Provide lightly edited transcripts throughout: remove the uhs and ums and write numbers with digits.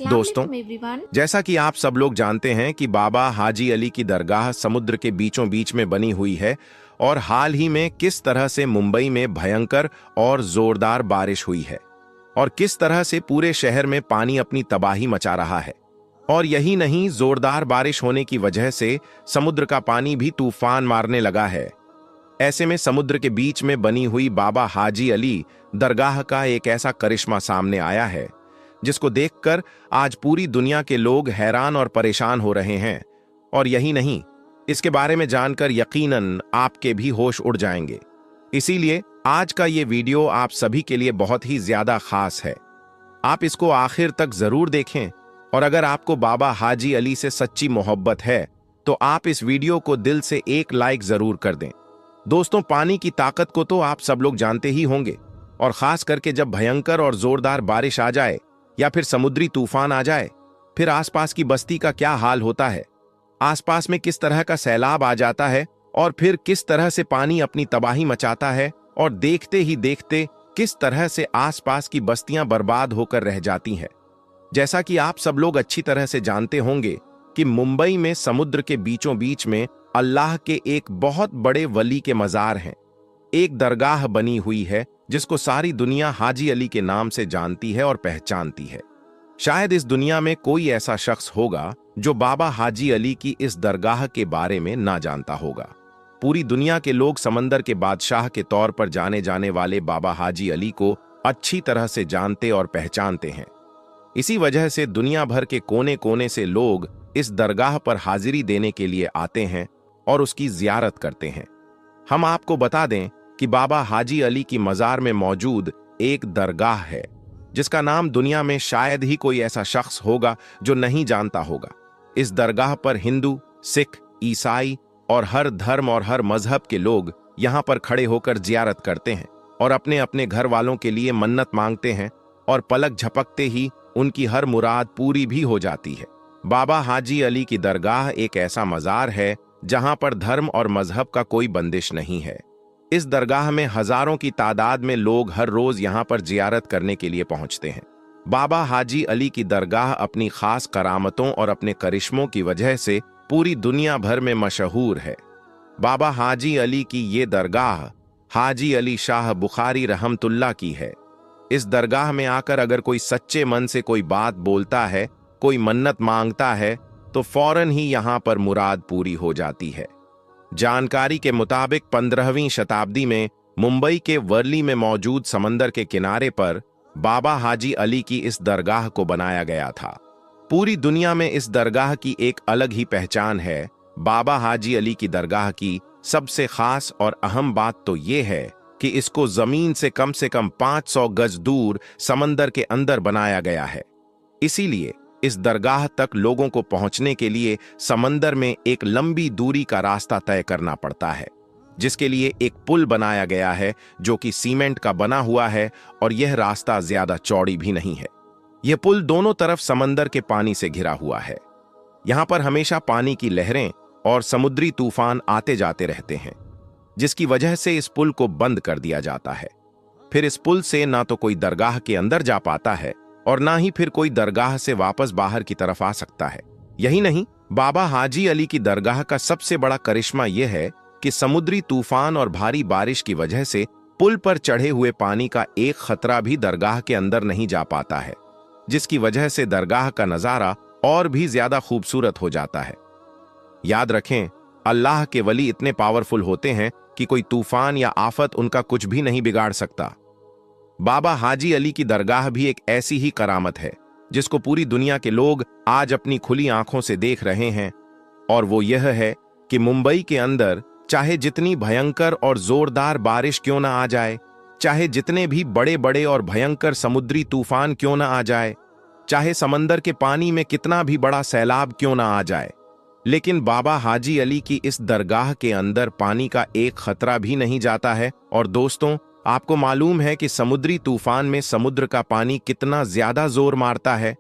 दोस्तों, एवरीवन। जैसा कि आप सब लोग जानते हैं कि बाबा हाजी अली की दरगाह समुद्र के बीचों बीच में बनी हुई है और हाल ही में किस तरह से मुंबई में भयंकर और जोरदार बारिश हुई है और किस तरह से पूरे शहर में पानी अपनी तबाही मचा रहा है। और यही नहीं, जोरदार बारिश होने की वजह से समुद्र का पानी भी तूफान मारने लगा है। ऐसे में समुद्र के बीच में बनी हुई बाबा हाजी अली दरगाह का एक ऐसा करिश्मा सामने आया है जिसको देखकर आज पूरी दुनिया के लोग हैरान और परेशान हो रहे हैं। और यही नहीं, इसके बारे में जानकर यकीनन आपके भी होश उड़ जाएंगे। इसीलिए आज का ये वीडियो आप सभी के लिए बहुत ही ज्यादा खास है। आप इसको आखिर तक जरूर देखें और अगर आपको बाबा हाजी अली से सच्ची मोहब्बत है तो आप इस वीडियो को दिल से एक लाइक जरूर कर दें। दोस्तों, पानी की ताकत को तो आप सब लोग जानते ही होंगे और खास करके जब भयंकर और जोरदार बारिश आ जाए या फिर समुद्री तूफान आ जाए, फिर आसपास की बस्ती का क्या हाल होता है, आसपास में किस तरह का सैलाब आ जाता है और फिर किस तरह से पानी अपनी तबाही मचाता है और देखते ही देखते किस तरह से आसपास की बस्तियां बर्बाद होकर रह जाती हैं। जैसा कि आप सब लोग अच्छी तरह से जानते होंगे कि मुंबई में समुद्र के बीचों बीच में अल्लाह के एक बहुत बड़े वली के मजार हैं। एक दरगाह बनी हुई है जिसको सारी दुनिया हाजी अली के नाम से जानती है और पहचानती है। शायद इस दुनिया में कोई ऐसा शख्स होगा जो बाबा हाजी अली की इस दरगाह के बारे में ना जानता होगा। पूरी दुनिया के लोग समंदर के बादशाह के तौर पर जाने जाने वाले बाबा हाजी अली को अच्छी तरह से जानते और पहचानते हैं। इसी वजह से दुनिया भर के कोने कोने से लोग इस दरगाह पर हाजिरी देने के लिए आते हैं और उसकी जियारत करते हैं। हम आपको बता दें कि बाबा हाजी अली की मजार में मौजूद एक दरगाह है जिसका नाम दुनिया में शायद ही कोई ऐसा शख्स होगा जो नहीं जानता होगा। इस दरगाह पर हिंदू, सिख, ईसाई और हर धर्म और हर मजहब के लोग यहां पर खड़े होकर जियारत करते हैं और अपने अपने घर वालों के लिए मन्नत मांगते हैं और पलक झपकते ही उनकी हर मुराद पूरी भी हो जाती है। बाबा हाजी अली की दरगाह एक ऐसा मजार है जहां पर धर्म और मजहब का कोई बंदिश नहीं है। इस दरगाह में हजारों की तादाद में लोग हर रोज यहां पर जियारत करने के लिए पहुंचते हैं। बाबा हाजी अली की दरगाह अपनी खास करामतों और अपने करिश्मों की वजह से पूरी दुनिया भर में मशहूर है। बाबा हाजी अली की ये दरगाह हाजी अली शाह बुखारी रहमतुल्लाह की है। इस दरगाह में आकर अगर कोई सच्चे मन से कोई बात बोलता है, कोई मन्नत मांगता है तो फौरन ही यहां पर मुराद पूरी हो जाती है। जानकारी के मुताबिक 15वीं शताब्दी में मुंबई के वर्ली में मौजूद समंदर के किनारे पर बाबा हाजी अली की इस दरगाह को बनाया गया था। पूरी दुनिया में इस दरगाह की एक अलग ही पहचान है। बाबा हाजी अली की दरगाह की सबसे खास और अहम बात तो ये है कि इसको जमीन से कम 500 गज दूर समंदर के अंदर बनाया गया है। इसीलिए इस दरगाह तक लोगों को पहुंचने के लिए समंदर में एक लंबी दूरी का रास्ता तय करना पड़ता है, जिसके लिए एक पुल बनाया गया है जो कि सीमेंट का बना हुआ है और यह रास्ता ज्यादा चौड़ी भी नहीं है। यह पुल दोनों तरफ समंदर के पानी से घिरा हुआ है। यहां पर हमेशा पानी की लहरें और समुद्री तूफान आते जाते रहते हैं, जिसकी वजह से इस पुल को बंद कर दिया जाता है। फिर इस पुल से ना तो कोई दरगाह के अंदर जा पाता है और ना ही फिर कोई दरगाह से वापस बाहर की तरफ आ सकता है। यही नहीं, बाबा हाजी अली की दरगाह का सबसे बड़ा करिश्मा यह है कि समुद्री तूफान और भारी बारिश की वजह से पुल पर चढ़े हुए पानी का एक खतरा भी दरगाह के अंदर नहीं जा पाता है, जिसकी वजह से दरगाह का नजारा और भी ज्यादा खूबसूरत हो जाता है। याद रखें, अल्लाह के वली इतने पावरफुल होते हैं कि कोई तूफान या आफत उनका कुछ भी नहीं बिगाड़ सकता। बाबा हाजी अली की दरगाह भी एक ऐसी ही करामत है जिसको पूरी दुनिया के लोग आज अपनी खुली आंखों से देख रहे हैं, और वो यह है कि मुंबई के अंदर चाहे जितनी भयंकर और जोरदार बारिश क्यों ना आ जाए, चाहे जितने भी बड़े बड़े और भयंकर समुद्री तूफान क्यों ना आ जाए, चाहे समंदर के पानी में कितना भी बड़ा सैलाब क्यों ना आ जाए, लेकिन बाबा हाजी अली की इस दरगाह के अंदर पानी का एक खतरा भी नहीं जाता है। और दोस्तों, आपको मालूम है कि समुद्री तूफान में समुद्र का पानी कितना ज्यादा जोर मारता है,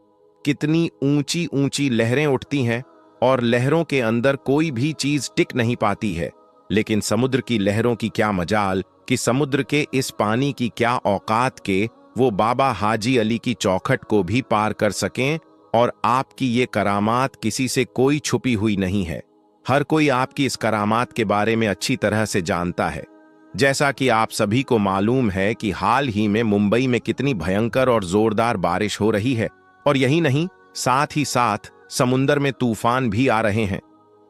कितनी ऊंची ऊंची लहरें उठती हैं और लहरों के अंदर कोई भी चीज टिक नहीं पाती है। लेकिन समुद्र की लहरों की क्या मजाल कि समुद्र के इस पानी की क्या औकात के वो बाबा हाजी अली की चौखट को भी पार कर सकें और आपकी ये करामात किसी से कोई छुपी हुई नहीं है। हर कोई आपकी इस करामात के बारे में अच्छी तरह से जानता है। जैसा कि आप सभी को मालूम है कि हाल ही में मुंबई में कितनी भयंकर और जोरदार बारिश हो रही है, और यही नहीं, साथ ही साथ समुंदर में तूफान भी आ रहे हैं,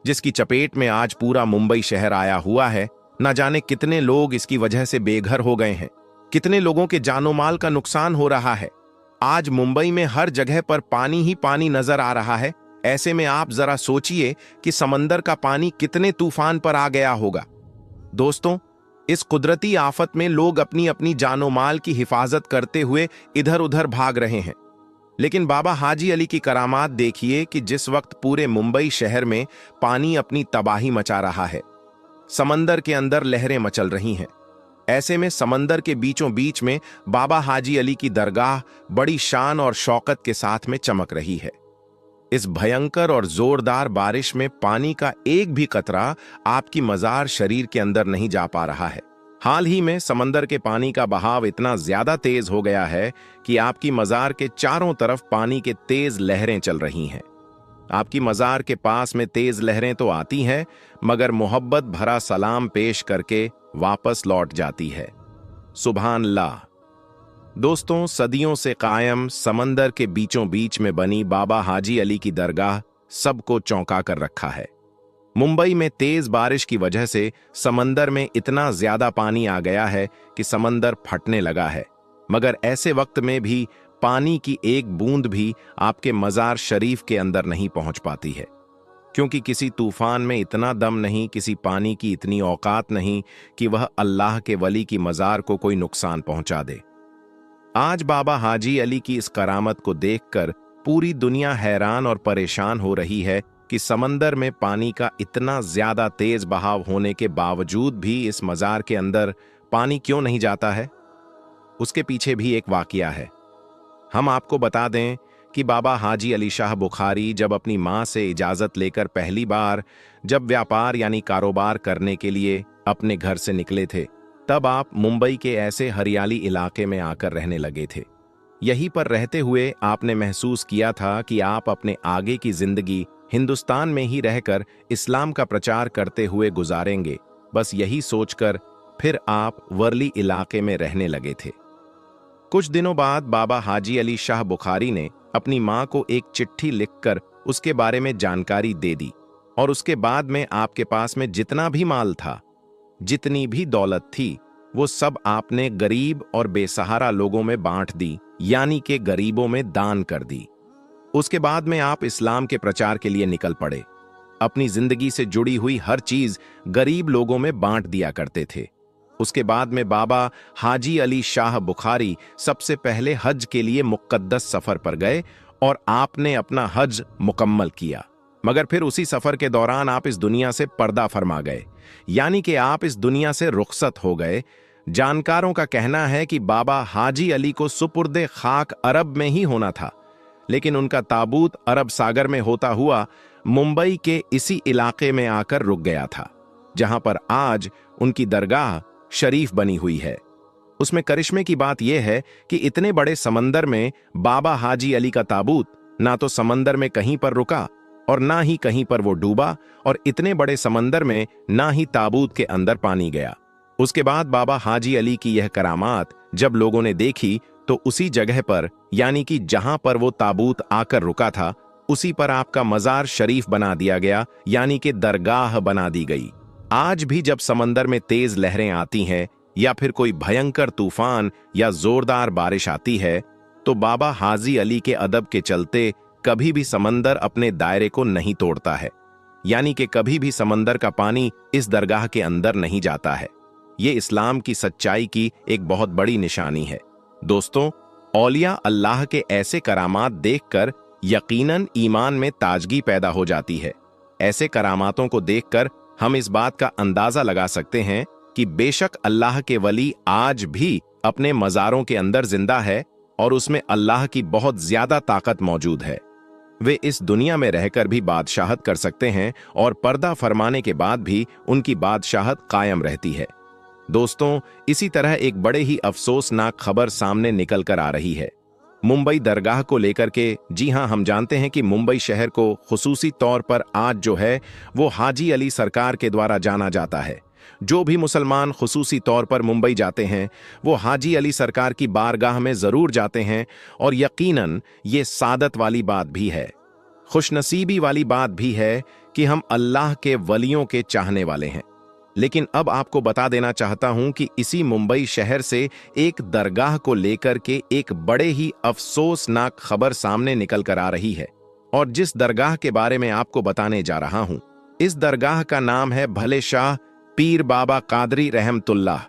जिसकी चपेट में आज पूरा मुंबई शहर आया हुआ है। न जाने कितने लोग इसकी वजह से बेघर हो गए हैं, कितने लोगों के जानो माल का नुकसान हो रहा है। आज मुंबई में हर जगह पर पानी ही पानी नजर आ रहा है। ऐसे में आप जरा सोचिए कि समंदर का पानी कितने तूफान पर आ गया होगा। दोस्तों, इस कुदरती आफत में लोग अपनी अपनी जानो माल की हिफाजत करते हुए इधर उधर भाग रहे हैं, लेकिन बाबा हाजी अली की करामात देखिए कि जिस वक्त पूरे मुंबई शहर में पानी अपनी तबाही मचा रहा है, समंदर के अंदर लहरें मचल रही हैं, ऐसे में समंदर के बीचों बीच में बाबा हाजी अली की दरगाह बड़ी शान और शौकत के साथ में चमक रही है। इस भयंकर और जोरदार बारिश में पानी का एक भी कतरा आपकी मजार शरीर के अंदर नहीं जा पा रहा है। हाल ही में समंदर के पानी का बहाव इतना ज्यादा तेज हो गया है कि आपकी मजार के चारों तरफ पानी के तेज लहरें चल रही हैं। आपकी मजार के पास में तेज लहरें तो आती हैं, मगर मोहब्बत भरा सलाम पेश करके वापस लौट जाती है। सुभान अल्लाह। दोस्तों, सदियों से कायम समंदर के बीचों बीच में बनी बाबा हाजी अली की दरगाह सबको चौंका कर रखा है। मुंबई में तेज बारिश की वजह से समंदर में इतना ज्यादा पानी आ गया है कि समंदर फटने लगा है, मगर ऐसे वक्त में भी पानी की एक बूंद भी आपके मजार शरीफ के अंदर नहीं पहुंच पाती है, क्योंकि किसी तूफान में इतना दम नहीं, किसी पानी की इतनी औकात नहीं कि वह अल्लाह के वली की मजार को कोई नुकसान पहुंचा दे। आज बाबा हाजी अली की इस करामत को देखकर पूरी दुनिया हैरान और परेशान हो रही है कि समंदर में पानी का इतना ज्यादा तेज बहाव होने के बावजूद भी इस मजार के अंदर पानी क्यों नहीं जाता है। उसके पीछे भी एक वाकया है। हम आपको बता दें कि बाबा हाजी अली शाह बुखारी जब अपनी मां से इजाजत लेकर पहली बार जब व्यापार यानी कारोबार करने के लिए अपने घर से निकले थे, तब आप मुंबई के ऐसे हरियाली इलाके में आकर रहने लगे थे। यहीं पर रहते हुए आपने महसूस किया था कि आप अपने आगे की जिंदगी हिंदुस्तान में ही रहकर इस्लाम का प्रचार करते हुए गुजारेंगे। बस यही सोचकर फिर आप वर्ली इलाके में रहने लगे थे। कुछ दिनों बाद बाबा हाजी अली शाह बुखारी ने अपनी मां को एक चिट्ठी लिखकर उसके बारे में जानकारी दे दी, और उसके बाद में आपके पास में जितना भी माल था, जितनी भी दौलत थी, वो सब आपने गरीब और बेसहारा लोगों में बांट दी, यानी कि गरीबों में दान कर दी। उसके बाद में आप इस्लाम के प्रचार के लिए निकल पड़े। अपनी जिंदगी से जुड़ी हुई हर चीज गरीब लोगों में बांट दिया करते थे। उसके बाद में बाबा हाजी अली शाह बुखारी सबसे पहले हज के लिए मुक़द्दस सफर पर गए और आपने अपना हज मुकम्मल किया, मगर फिर उसी सफर के दौरान आप इस दुनिया से पर्दा फरमा गए, यानी कि आप इस दुनिया से रुखसत हो गए। जानकारों का कहना है कि बाबा हाजी अली को सुपुर्दे खाक अरब में ही होना था, लेकिन उनका ताबूत अरब सागर में होता हुआ मुंबई के इसी इलाके में आकर रुक गया था, जहां पर आज उनकी दरगाह शरीफ बनी हुई है। उसमें करिश्मे की बात यह है कि इतने बड़े समंदर में बाबा हाजी अली का ताबूत ना तो समंदर में कहीं पर रुका और ना ही कहीं पर वो डूबा, और इतने बड़े समंदर में ना ही ताबूत के अंदर पानी गया। उसके बाद बाबा हाजी अली की यह करामात जब लोगों ने देखी, तो उसी जगह पर, यानी कि जहां पर वो ताबूत आकर रुका था, उसी पर आपका मजार शरीफ बना दिया गया, यानी कि दरगाह बना दी गई। आज भी जब समंदर में तेज लहरें आती हैं या फिर कोई भयंकर तूफान या जोरदार बारिश आती है, तो बाबा हाजी अली के अदब के चलते कभी भी समंदर अपने दायरे को नहीं तोड़ता है, यानी कि कभी भी समंदर का पानी इस दरगाह के अंदर नहीं जाता है। ये इस्लाम की सच्चाई की एक बहुत बड़ी निशानी है। दोस्तों, औलिया अल्लाह के ऐसे करामात देखकर यकीनन ईमान में ताजगी पैदा हो जाती है। ऐसे करामातों को देखकर हम इस बात का अंदाजा लगा सकते हैं कि बेशक अल्लाह के वली आज भी अपने मज़ारों के अंदर जिंदा है और उसमें अल्लाह की बहुत ज्यादा ताकत मौजूद है। वे इस दुनिया में रहकर भी बादशाहत कर सकते हैं और पर्दा फरमाने के बाद भी उनकी बादशाहत कायम रहती है। दोस्तों, इसी तरह एक बड़े ही अफसोसनाक खबर सामने निकल कर आ रही है। मुंबई दरगाह को लेकर के, जी हां, हम जानते हैं कि मुंबई शहर को खुसूसी तौर पर आज जो है वो हाजी अली सरकार के द्वारा जाना जाता है। जो भी मुसलमान खुसूसी तौर पर मुंबई जाते हैं वो हाजी अली सरकार की बारगाह में जरूर जाते हैं, और यकीनन ये सादत वाली बात भी है, खुशनसीबी वाली बात भी है कि हम अल्लाह के वलियों के चाहने वाले हैं। लेकिन अब आपको बता देना चाहता हूं कि इसी मुंबई शहर से एक दरगाह को लेकर के एक बड़े ही अफसोसनाक खबर सामने निकल कर आ रही है, और जिस दरगाह के बारे में आपको बताने जा रहा हूं, इस दरगाह का नाम है भले शाह पीर बाबा कादरी रहमतुल्लाह।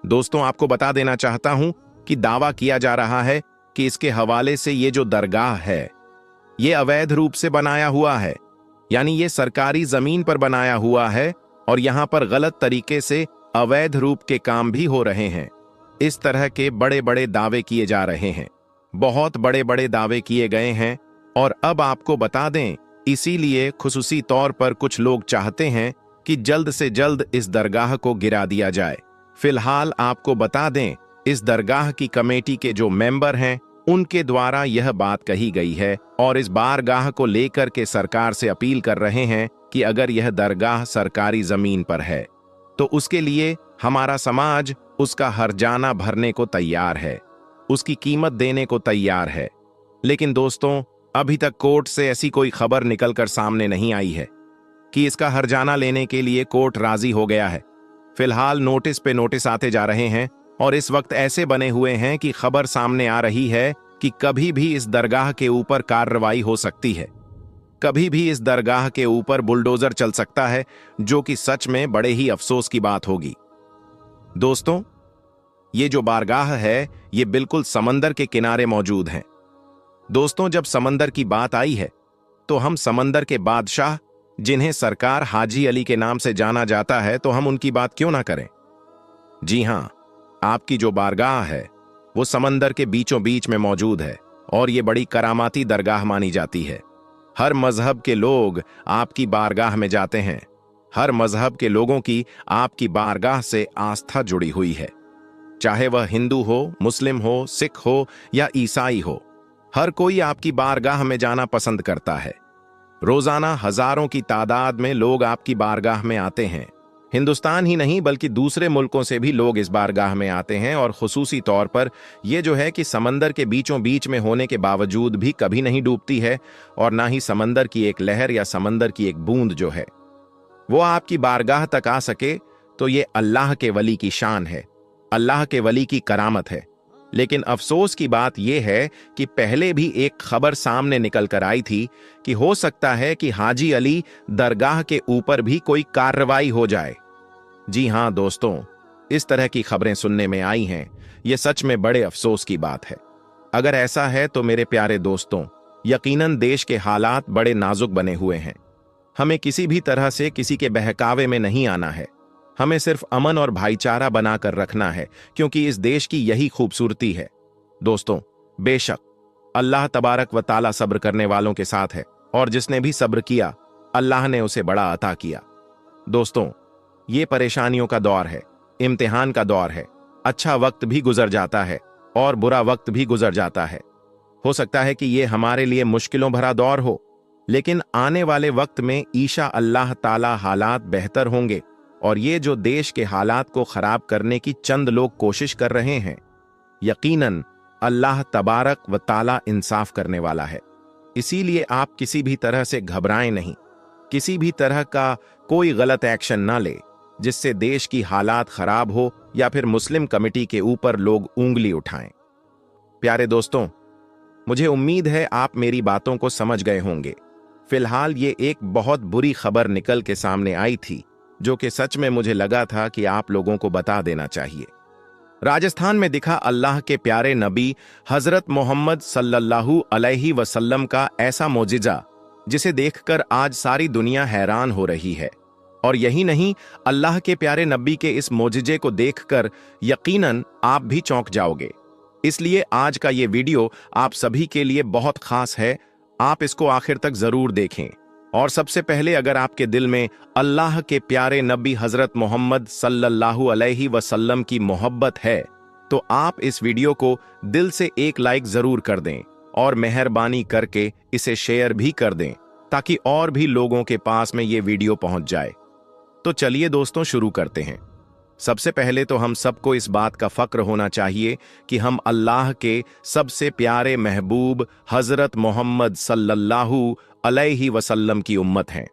दोस्तों, आपको बता देना चाहता हूं कि दावा किया जा रहा है कि इसके हवाले से ये जो दरगाह है ये अवैध रूप से बनाया हुआ है, यानी ये सरकारी जमीन पर बनाया हुआ है और यहां पर गलत तरीके से अवैध रूप के काम भी हो रहे हैं। इस तरह के बड़े बड़े दावे किए जा रहे हैं, बहुत बड़े बड़े दावे किए गए हैं। और अब आपको बता दें, इसीलिए खुसूसी तौर पर कुछ लोग चाहते हैं कि जल्द से जल्द इस दरगाह को गिरा दिया जाए। फिलहाल आपको बता दें, इस दरगाह की कमेटी के जो मेंबर हैं उनके द्वारा यह बात कही गई है, और इस बारगाह को लेकर के सरकार से अपील कर रहे हैं कि अगर यह दरगाह सरकारी जमीन पर है तो उसके लिए हमारा समाज उसका हर्जाना भरने को तैयार है, उसकी कीमत देने को तैयार है। लेकिन दोस्तों, अभी तक कोर्ट से ऐसी कोई खबर निकलकर सामने नहीं आई है कि इसका हर्जाना लेने के लिए कोर्ट राजी हो गया है। फिलहाल नोटिस पे नोटिस आते जा रहे हैं, और इस वक्त ऐसे बने हुए हैं कि खबर सामने आ रही है कि कभी भी इस दरगाह के ऊपर कार्रवाई हो सकती है, कभी भी इस दरगाह के ऊपर बुलडोजर चल सकता है, जो कि सच में बड़े ही अफसोस की बात होगी। दोस्तों, ये जो बारगाह है ये बिल्कुल समंदर के किनारे मौजूद है। दोस्तों, जब समंदर की बात आई है तो हम समंदर के बादशाह, जिन्हें सरकार हाजी अली के नाम से जाना जाता है, तो हम उनकी बात क्यों ना करें। जी हां, आपकी जो बारगाह है वो समंदर के बीचों बीच में मौजूद है, और ये बड़ी करामाती दरगाह मानी जाती है। हर मजहब के लोग आपकी बारगाह में जाते हैं, हर मजहब के लोगों की आपकी बारगाह से आस्था जुड़ी हुई है, चाहे वह हिंदू हो, मुस्लिम हो, सिख हो या ईसाई हो। हर कोई आपकी बारगाह में जाना पसंद करता है। रोजाना हजारों की तादाद में लोग आपकी बारगाह में आते हैं। हिंदुस्तान ही नहीं बल्कि दूसरे मुल्कों से भी लोग इस बारगाह में आते हैं, और खुसूसी तौर पर यह जो है कि समंदर के बीचों बीच में होने के बावजूद भी कभी नहीं डूबती है, और ना ही समंदर की एक लहर या समंदर की एक बूंद जो है वो आपकी बारगाह तक आ सके, तो ये अल्लाह के वली की शान है, अल्लाह के वली की करामत है। लेकिन अफसोस की बात यह है कि पहले भी एक खबर सामने निकल कर आई थी कि हो सकता है कि हाजी अली दरगाह के ऊपर भी कोई कार्रवाई हो जाए। जी हां दोस्तों, इस तरह की खबरें सुनने में आई हैं। यह सच में बड़े अफसोस की बात है। अगर ऐसा है तो मेरे प्यारे दोस्तों, यकीनन देश के हालात बड़े नाजुक बने हुए हैं। हमें किसी भी तरह से किसी के बहकावे में नहीं आना है। हमें सिर्फ अमन और भाईचारा बनाकर रखना है, क्योंकि इस देश की यही खूबसूरती है। दोस्तों, बेशक अल्लाह तबारक व ताला सब्र करने वालों के साथ है, और जिसने भी सब्र किया अल्लाह ने उसे बड़ा अता किया। दोस्तों, ये परेशानियों का दौर है, इम्तिहान का दौर है। अच्छा वक्त भी गुजर जाता है और बुरा वक्त भी गुजर जाता है। हो सकता है कि ये हमारे लिए मुश्किलों भरा दौर हो, लेकिन आने वाले वक्त में ईशा अल्लाह ताला हालात बेहतर होंगे, और ये जो देश के हालात को खराब करने की चंद लोग कोशिश कर रहे हैं, यकीनन अल्लाह तबारक व ताला इंसाफ करने वाला है। इसीलिए आप किसी भी तरह से घबराएं नहीं, किसी भी तरह का कोई गलत एक्शन ना ले जिससे देश की हालात खराब हो या फिर मुस्लिम कमेटी के ऊपर लोग उंगली उठाएं। प्यारे दोस्तों, मुझे उम्मीद है आप मेरी बातों को समझ गए होंगे। फिलहाल ये एक बहुत बुरी खबर निकल के सामने आई थी, जो कि सच में मुझे लगा था कि आप लोगों को बता देना चाहिए। राजस्थान में दिखा अल्लाह के प्यारे नबी हजरत मोहम्मद सल्लल्लाहु अलैहि वसल्लम का ऐसा मोजिजा, जिसे देखकर आज सारी दुनिया हैरान हो रही है। और यही नहीं, अल्लाह के प्यारे नबी के इस मोजिजे को देखकर यकीनन आप भी चौंक जाओगे। इसलिए आज का ये वीडियो आप सभी के लिए बहुत खास है। आप इसको आखिर तक जरूर देखें। और सबसे पहले, अगर आपके दिल में अल्लाह के प्यारे नबी हजरत मोहम्मद सल्लल्लाहु अलैहि वसल्लम की मोहब्बत है, तो आप इस वीडियो को दिल से एक लाइक जरूर कर दें और मेहरबानी करके इसे शेयर भी कर दें ताकि और भी लोगों के पास में ये वीडियो पहुंच जाए। तो चलिए दोस्तों शुरू करते हैं। सबसे पहले तो हम सबको इस बात का फक्र होना चाहिए कि हम अल्लाह के सबसे प्यारे महबूब हजरत मोहम्मद सल्लल्लाहु अलैहि वसल्लम की उम्मत हैं।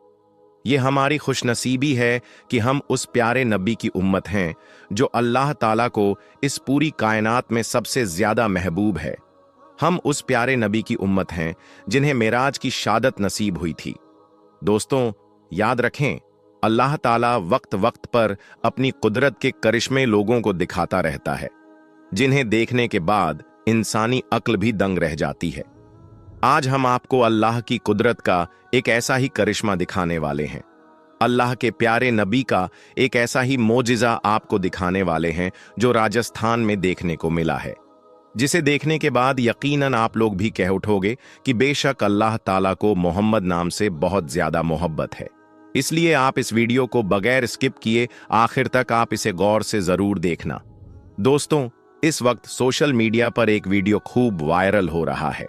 ये हमारी खुशनसीबी है कि हम उस प्यारे नबी की उम्मत हैं जो अल्लाह ताला को इस पूरी कायनात में सबसे ज्यादा महबूब है। हम उस प्यारे नबी की उम्मत हैं जिन्हें मेराज की शादत नसीब हुई थी। दोस्तों याद रखें, अल्लाह ताला वक्त वक्त पर अपनी कुदरत के करिश्मे लोगों को दिखाता रहता है, जिन्हें देखने के बाद इंसानी अक्ल भी दंग रह जाती है। आज हम आपको अल्लाह की कुदरत का एक ऐसा ही करिश्मा दिखाने वाले हैं। अल्लाह के प्यारे नबी का एक ऐसा ही मोजिजा आपको दिखाने वाले हैं जो राजस्थान में देखने को मिला है, जिसे देखने के बाद यकीनन आप लोग भी कह उठोगे कि बेशक अल्लाह ताला को मोहम्मद नाम से बहुत ज्यादा मोहब्बत है। इसलिए आप इस वीडियो को बगैर स्किप किए आखिर तक आप इसे गौर से जरूर देखना। दोस्तों इस वक्त सोशल मीडिया पर एक वीडियो खूब वायरल हो रहा है,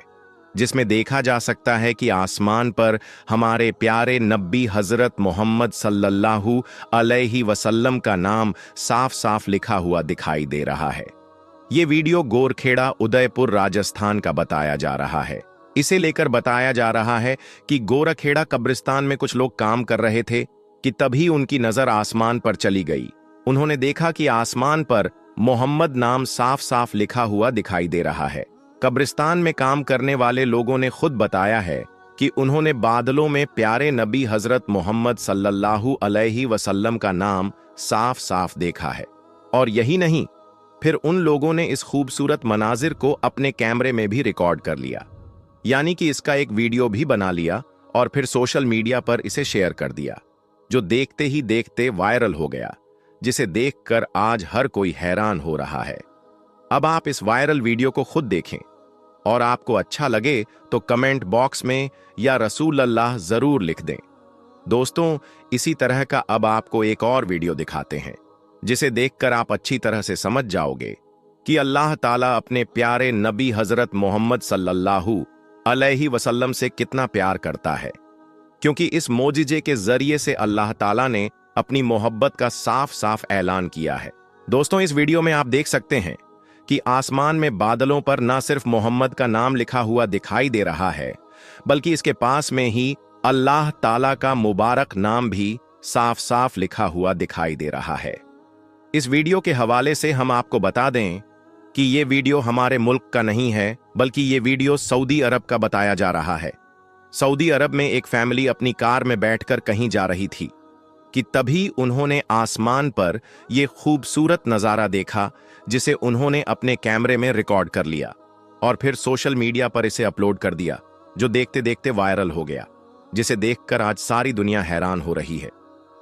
जिसमें देखा जा सकता है कि आसमान पर हमारे प्यारे नबी हजरत मोहम्मद सल्लल्लाहु अलैहि वसल्लम का नाम साफ साफ लिखा हुआ दिखाई दे रहा है। ये वीडियो गोरखेड़ा उदयपुर राजस्थान का बताया जा रहा है। इसे लेकर बताया जा रहा है कि गोरखेड़ा कब्रिस्तान में कुछ लोग काम कर रहे थे कि तभी उनकी नजर आसमान पर चली गई। उन्होंने देखा कि आसमान पर मोहम्मद नाम साफ साफ लिखा हुआ दिखाई दे रहा है। कब्रिस्तान में काम करने वाले लोगों ने खुद बताया है कि उन्होंने बादलों में प्यारे नबी हजरत मोहम्मद सल्लल्लाहु अलैहि वसल्लम का नाम साफ साफ देखा है। और यही नहीं, फिर उन लोगों ने इस खूबसूरत मनाजिर को अपने कैमरे में भी रिकॉर्ड कर लिया, यानी कि इसका एक वीडियो भी बना लिया और फिर सोशल मीडिया पर इसे शेयर कर दिया, जो देखते ही देखते वायरल हो गया, जिसे देखकर आज हर कोई हैरान हो रहा है। अब आप इस वायरल वीडियो को खुद देखें और आपको अच्छा लगे तो कमेंट बॉक्स में या रसूल अल्लाह जरूर लिख दें। दोस्तों इसी तरह का अब आपको एक और वीडियो दिखाते हैं, जिसे देखकर आप अच्छी तरह से समझ जाओगे कि अल्लाह ताला अपने प्यारे नबी हजरत मोहम्मद सल्लल्लाहु अलैहि वसल्लम से कितना प्यार करता है, क्योंकि इस मोजिजे के जरिए से अल्लाह ताला ने अपनी मोहब्बत का साफ साफ ऐलान किया है। दोस्तों इस वीडियो में आप देख सकते हैं कि आसमान में बादलों पर न सिर्फ मोहम्मद का नाम लिखा हुआ दिखाई दे रहा है, बल्कि इसके पास में ही अल्लाह ताला का मुबारक नाम भी साफ साफ लिखा हुआ दिखाई दे रहा है। इस वीडियो के हवाले से हम आपको बता दें कि ये वीडियो हमारे मुल्क का नहीं है, बल्कि ये वीडियो सऊदी अरब का बताया जा रहा है। सऊदी अरब में एक फैमिली अपनी कार में बैठकर कहीं जा रही थी कि तभी उन्होंने आसमान पर यह खूबसूरत नज़ारा देखा, जिसे उन्होंने अपने कैमरे में रिकॉर्ड कर लिया और फिर सोशल मीडिया पर इसे अपलोड कर दिया, जो देखते देखते वायरल हो गया, जिसे देखकर आज सारी दुनिया हैरान हो रही है।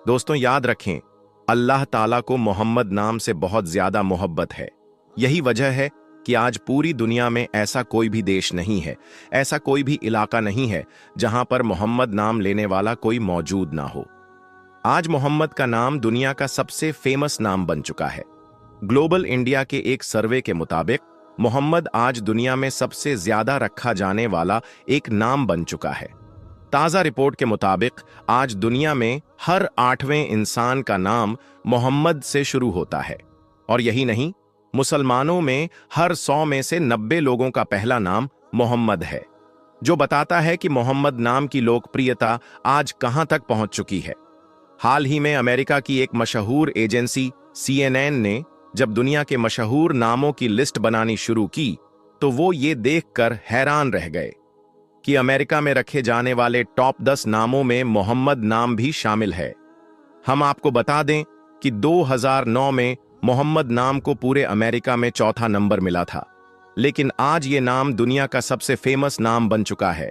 दोस्तों याद रखें, अल्लाह ताला को मोहम्मद नाम से बहुत ज्यादा मोहब्बत है। यही वजह है कि आज पूरी दुनिया में ऐसा कोई भी देश नहीं है, ऐसा कोई भी इलाका नहीं है जहां पर मोहम्मद नाम लेने वाला कोई मौजूद ना हो। आज मोहम्मद का नाम दुनिया का सबसे फेमस नाम बन चुका है। ग्लोबल इंडिया के एक सर्वे के मुताबिक मोहम्मद आज दुनिया में सबसे ज्यादा रखा जाने वाला एक नाम बन चुका है। ताज़ा रिपोर्ट के मुताबिक आज दुनिया में हर 8वें इंसान का नाम मोहम्मद से शुरू होता है। और यही नहीं, मुसलमानों में हर 100 में से 90 लोगों का पहला नाम मोहम्मद है, जो बताता है कि मोहम्मद नाम की लोकप्रियता आज कहां तक पहुंच चुकी है। हाल ही में अमेरिका की एक मशहूर एजेंसी CNN ने जब दुनिया के मशहूर नामों की लिस्ट बनानी शुरू की, तो वो ये देखकर हैरान रह गए कि अमेरिका में रखे जाने वाले टॉप 10 नामों में मोहम्मद नाम भी शामिल है। हम आपको बता दें कि 2009 में मोहम्मद नाम को पूरे अमेरिका में चौथा नंबर मिला था, लेकिन आज ये नाम दुनिया का सबसे फेमस नाम बन चुका है।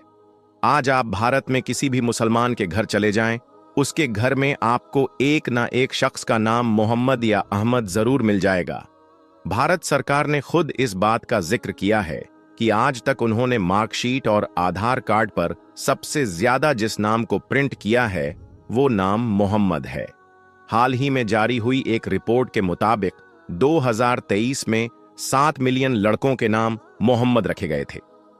आज आप भारत में किसी भी मुसलमान के घर चले जाएं, उसके घर में आपको एक ना एक शख्स का नाम मोहम्मद या अहमद जरूर मिल जाएगा। भारत सरकार ने खुद इस बात का जिक्र किया है कि आज तक उन्होंने मार्कशीट और आधार कार्ड पर सबसे ज्यादा जिस नाम को प्रिंट किया है वो नाम मोहम्मद है। हाल ही में जारी हुई एक रिपोर्ट के मुताबिक 2023 में 7 मिलियन लड़कों के नाम मोहम्मद रखे गए थे,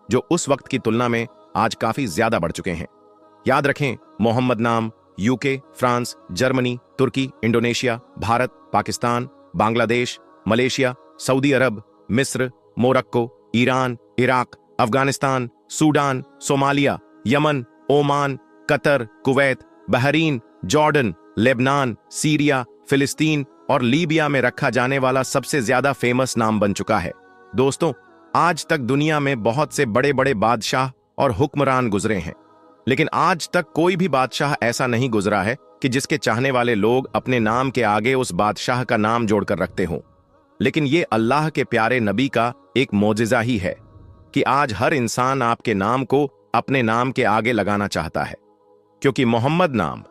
जो उस वक्त की तुलना में आज काफी ज्यादा बढ़ चुके हैं। याद रखें, मोहम्मद नाम UK, France, Germany, Turkey, Indonesia, Bharat, Pakistan, Bangladesh, Malaysia, Saudi Arab, मिस्र, Morocco, Iran, Iraq, Afghanistan, Sudan, Somalia, Yemen, Oman, Qatar, Kuwait, Bahrain, Jordan, Lebanon, Syria, फिलिस्तीन और लीबिया में रखा जाने वाला सबसे ज्यादा फेमस नाम बन चुका है। दोस्तों, आज तक दुनिया में बहुत से बड़े बड़े बादशाह और हुक्मरान गुजरे हैं, लेकिन आज तक कोई भी बादशाह ऐसा नहीं गुजरा है कि जिसके चाहने वाले लोग अपने नाम के आगे उस बादशाह का नाम जोड़कर रखते हों। लेकिन ये अल्लाह के प्यारे नबी का एक मोजिजा ही है कि आज हर इंसान आपके नाम को अपने नाम के आगे लगाना चाहता है, क्योंकि मोहम्मद नाम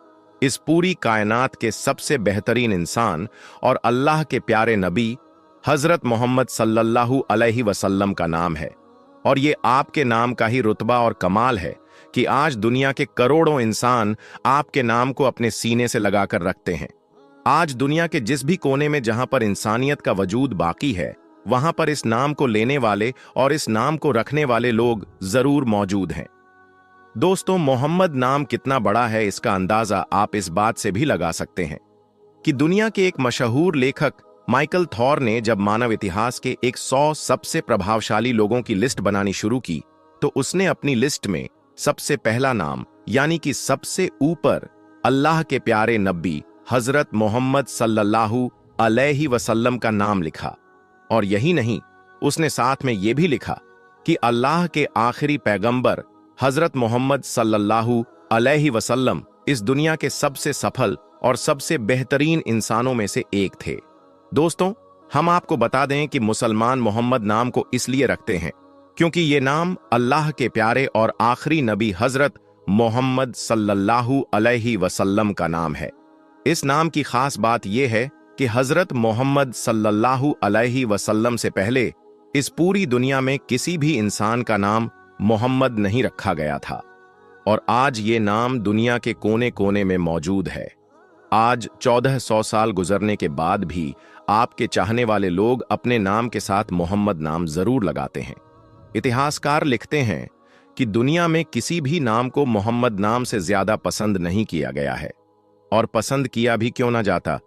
इस पूरी कायनात के सबसे बेहतरीन इंसान और अल्लाह के प्यारे नबी हजरत मोहम्मद सल्लल्लाहु अलैहि वसल्लम का नाम है। और ये आपके नाम का ही रुतबा और कमाल है कि आज दुनिया के करोड़ों इंसान आपके नाम को अपने सीने से लगाकर रखते हैं। आज दुनिया के जिस भी कोने में जहां पर इंसानियत का वजूद बाकी है, वहां पर इस नाम को लेने वाले और इस नाम को रखने वाले लोग जरूर मौजूद हैं। दोस्तों, मोहम्मद नाम कितना बड़ा है इसका अंदाजा आप इस बात से भी लगा सकते हैं कि दुनिया के एक मशहूर लेखक माइकल थॉर ने जब मानव इतिहास के 100 सबसे प्रभावशाली लोगों की लिस्ट बनानी शुरू की, तो उसने अपनी लिस्ट में सबसे पहला नाम यानी कि सबसे ऊपर अल्लाह के प्यारे नबी हजरत मोहम्मद सल्लल्लाहु अलैहि वसल्लम का नाम लिखा। और यही नहीं, उसने साथ में यह भी लिखा कि अल्लाह के आखिरी पैगंबर हजरत मोहम्मद सल्लल्लाहु अलैहि वसल्लम इस दुनिया के सबसे सफल और सबसे बेहतरीन इंसानों में से एक थे। दोस्तों, हम आपको बता दें कि मुसलमान मोहम्मद नाम को इसलिए रखते हैं क्योंकि ये नाम अल्लाह के प्यारे और आखिरी नबी हजरत मोहम्मद सल्लल्लाहु अलैहि वसल्लम का नाम है। इस नाम की खास बात यह है कि हजरत मोहम्मद सल्लल्लाहु अलैहि वसल्लम से पहले इस पूरी दुनिया में किसी भी इंसान का नाम मोहम्मद नहीं रखा गया था, और आज ये नाम दुनिया के कोने कोने में मौजूद है। आज 1400 साल गुजरने के बाद भी आपके चाहने वाले लोग अपने नाम के साथ मोहम्मद नाम जरूर लगाते हैं। इतिहासकार लिखते हैं कि दुनिया में किसी भी नाम को मोहम्मद नाम से ज्यादा पसंद नहीं किया गया है, और पसंद किया भी क्यों ना जाता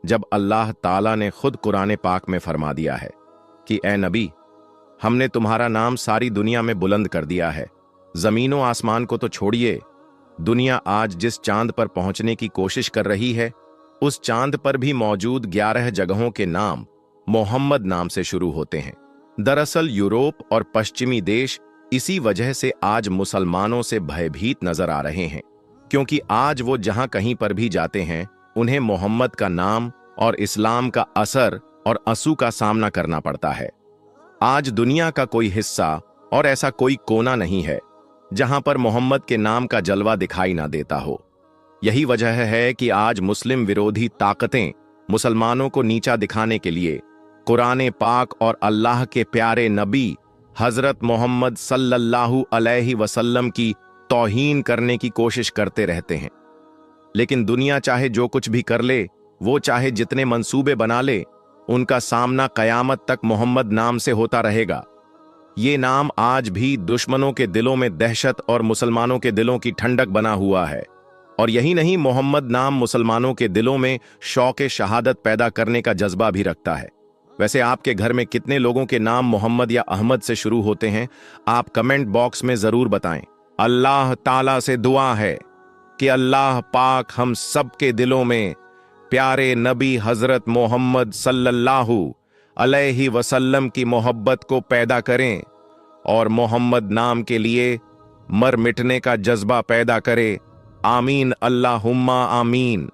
जब अल्लाह ताला ने खुद कुरान पाक में फरमा दिया है कि ए नबी, हमने तुम्हारा नाम सारी दुनिया में बुलंद कर दिया है। जमीनों आसमान को तो छोड़िए, दुनिया आज जिस चांद पर पहुंचने की कोशिश कर रही है, उस चांद पर भी मौजूद 11 जगहों के नाम मोहम्मद नाम से शुरू होते हैं। दरअसल यूरोप और पश्चिमी देश इसी वजह से आज मुसलमानों से भयभीत नजर आ रहे हैं, क्योंकि आज वो जहां कहीं पर भी जाते हैं उन्हें मोहम्मद का नाम और इस्लाम का असर और असू का सामना करना पड़ता है। आज दुनिया का कोई हिस्सा और ऐसा कोई कोना नहीं है जहां पर मोहम्मद के नाम का जलवा दिखाई ना देता हो। यही वजह है कि आज मुस्लिम विरोधी ताकतें मुसलमानों को नीचा दिखाने के लिए कुरान पाक और अल्लाह के प्यारे नबी हजरत मोहम्मद सल्लल्लाहु अलैहि वसल्लम की तौहीन करने की कोशिश करते रहते हैं। लेकिन दुनिया चाहे जो कुछ भी कर ले, वो चाहे जितने मंसूबे बना ले, उनका सामना कयामत तक मोहम्मद नाम से होता रहेगा। ये नाम आज भी दुश्मनों के दिलों में दहशत और मुसलमानों के दिलों की ठंडक बना हुआ है। और यही नहीं, मोहम्मद नाम मुसलमानों के दिलों में शौक़ शहादत पैदा करने का जज्बा भी रखता है। वैसे आपके घर में कितने लोगों के नाम मोहम्मद या अहमद से शुरू होते हैं, आप कमेंट बॉक्स में जरूर बताएं। अल्लाह ताला से दुआ है कि अल्लाह पाक हम सब के दिलों में प्यारे नबी हजरत मोहम्मद सल्लल्लाहु अलैहि वसल्लम की मोहब्बत को पैदा करें और मोहम्मद नाम के लिए मर मिटने का जज्बा पैदा करे। आमीन, अल्लाहुम्मा आमीन।